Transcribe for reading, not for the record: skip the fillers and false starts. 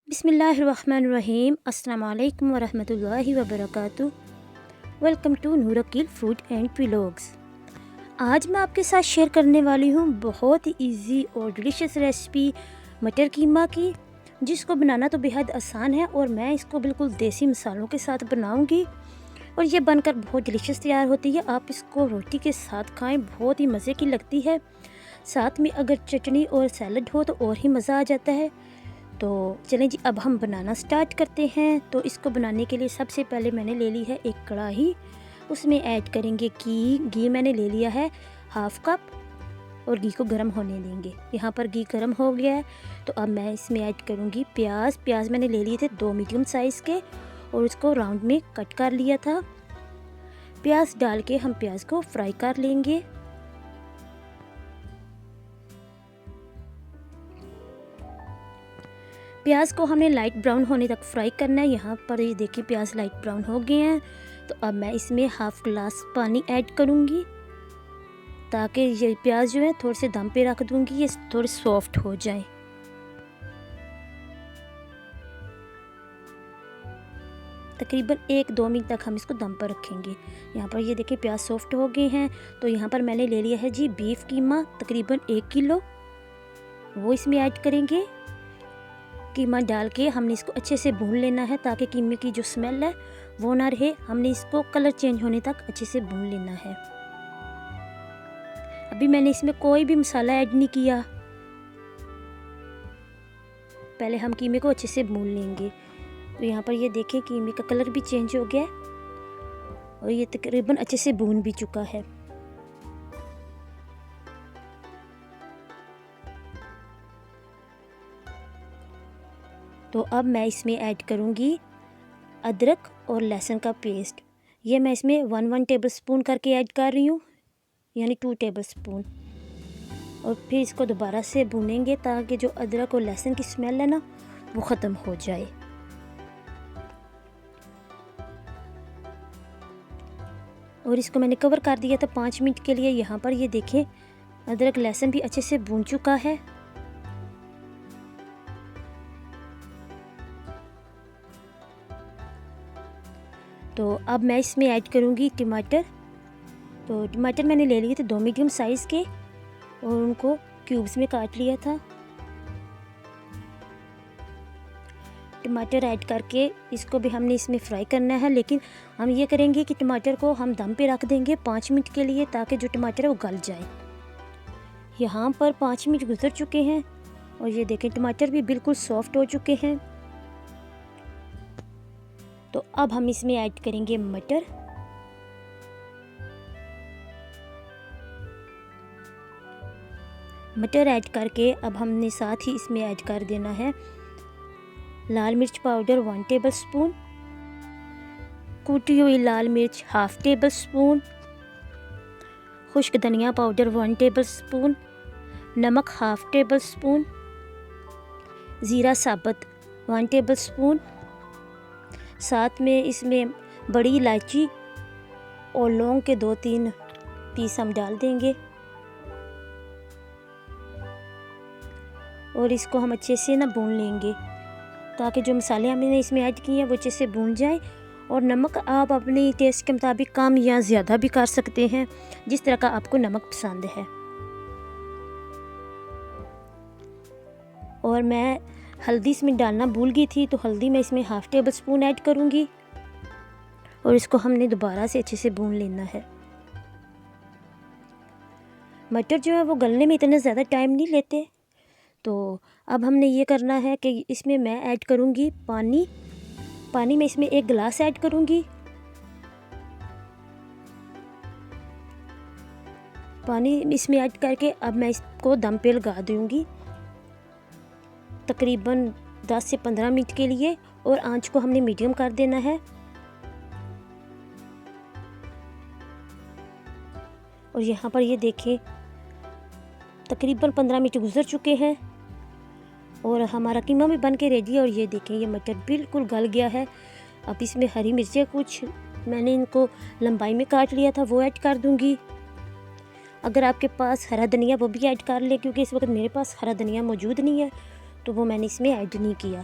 बिस्मिल्लाहिर्रहमानिर्रहीम। अस्सलाम वालेकुम वरहमतुल्लाहि वबरकातुहू। Welcome to Noor Aqeel food and vlogs. आज मैं आपके साथ शेयर करने वाली हूँ बहुत ही इजी और डिलीशियस रेसिपी मटर कीमा की, जिसको बनाना तो बेहद आसान है और मैं इसको बिल्कुल देसी मसालों के साथ बनाऊँगी और ये बनकर बहुत डिलीशियस तैयार होती है। आप इसको रोटी के साथ खाएं, बहुत ही मज़े की लगती है। साथ में अगर चटनी और सैलड हो तो और ही मज़ा आ जाता है। तो चलें जी, अब हम बनाना स्टार्ट करते हैं। तो इसको बनाने के लिए सबसे पहले मैंने ले ली है एक कढ़ाई, उसमें ऐड करेंगे घी मैंने ले लिया है हाफ़ कप और घी को गर्म होने देंगे। यहाँ पर घी गर्म हो गया है तो अब मैं इसमें ऐड करूँगी प्याज मैंने ले लिए थे 2 मीडियम साइज़ के और उसको राउंड में कट कर लिया था। प्याज डाल के हम प्याज को फ्राई कर लेंगे। प्याज को हमने लाइट ब्राउन होने तक फ्राई करना है। यहाँ पर ये देखिए प्याज लाइट ब्राउन हो गए हैं। तो अब मैं इसमें हाफ़ ग्लास पानी ऐड करूँगी ताकि ये प्याज जो है थोड़े से दम पे रख दूँगी, ये थोड़े सॉफ्ट हो जाए। तकरीबन 1-2 मिनट तक हम इसको दम पर रखेंगे। यहाँ पर ये देखिए प्याज सॉफ्ट हो गए हैं। तो यहाँ पर मैंने ले लिया है जी बीफ कीमा तकरीबन 1 किलो, वो इसमें ऐड करेंगे। कीमा डाल के हमने इसको अच्छे से भून लेना है ताकि कीमे की जो स्मेल है वो ना रहे। हमने इसको कलर चेंज होने तक अच्छे से भून लेना है। अभी मैंने इसमें कोई भी मसाला ऐड नहीं किया, पहले हम कीमे को अच्छे से भून लेंगे। तो यहाँ पर ये देखें कीमे का कलर भी चेंज हो गया है और ये तकरीबन अच्छे से भून भी चुका है। तो अब मैं इसमें ऐड करूँगी अदरक और लहसुन का पेस्ट। ये मैं इसमें 1 टेबल स्पून करके ऐड कर रही हूँ, यानी 2 टेबल स्पून। और फिर इसको दोबारा से भूनेंगे ताकि जो अदरक और लहसुन की स्मेल है ना वो ख़त्म हो जाए। और इसको मैंने कवर कर दिया था 5 मिनट के लिए। यहाँ पर ये देखें अदरक लहसुन भी अच्छे से भून चुका है। तो अब मैं इसमें ऐड करूँगी टमाटर। तो टमाटर मैंने ले लिए थे 2 मीडियम साइज़ के और उनको क्यूब्स में काट लिया था। टमाटर ऐड करके इसको भी हमने इसमें फ्राई करना है, लेकिन हम ये करेंगे कि टमाटर को हम दम पे रख देंगे 5 मिनट के लिए ताकि जो टमाटर है वो गल जाए। यहाँ पर 5 मिनट गुजर चुके हैं और ये देखें टमाटर भी बिल्कुल सॉफ्ट हो चुके हैं। तो अब हम इसमें ऐड करेंगे मटर। मटर ऐड करके अब हमने साथ ही इसमें ऐड कर देना है लाल मिर्च पाउडर 1 टेबल स्पून, कूटी हुई लाल मिर्च हाफ़ टेबल स्पून, खुश्क धनिया पाउडर 1 टेबल स्पून, नमक हाफ़ टेबल स्पून, ज़ीरा साबुत 1 टेबल स्पून। साथ में इसमें बड़ी इलायची और लौंग के 2-3 पीस हम डाल देंगे और इसको हम अच्छे से ना भून लेंगे ताकि जो मसाले हमने इसमें ऐड किए हैं वो अच्छे से भून जाए। और नमक आप अपने टेस्ट के मुताबिक कम या ज़्यादा भी कर सकते हैं, जिस तरह का आपको नमक पसंद है। और मैं हल्दी इसमें डालना भूल गई थी, तो हल्दी मैं इसमें हाफ़ टेबल स्पून ऐड करूँगी और इसको हमने दोबारा से अच्छे से भून लेना है। मटर जो है वो गलने में इतना ज़्यादा टाइम नहीं लेते। तो अब हमने ये करना है कि इसमें मैं ऐड करूँगी पानी मैं इसमें 1 गिलास ऐड करूँगी। पानी इसमें ऐड करके अब मैं इसको दम पे लगा दूँगी तकरीबन 10 से 15 मिनट के लिए और आंच को हमने मीडियम कर देना है। और यहाँ पर ये देखें तकरीबन 15 मिनट गुजर चुके हैं और हमारा कीमा भी बन के रेडी है। और ये देखें ये मटर बिल्कुल गल गया है। अब इसमें हरी मिर्चें कुछ मैंने इनको लंबाई में काट लिया था वो ऐड कर दूँगी। अगर आपके पास हरा धनिया वो भी ऐड कर ले, क्योंकि इस वक्त मेरे पास हरा धनिया मौजूद नहीं है तो वो मैंने इसमें ऐड नहीं किया।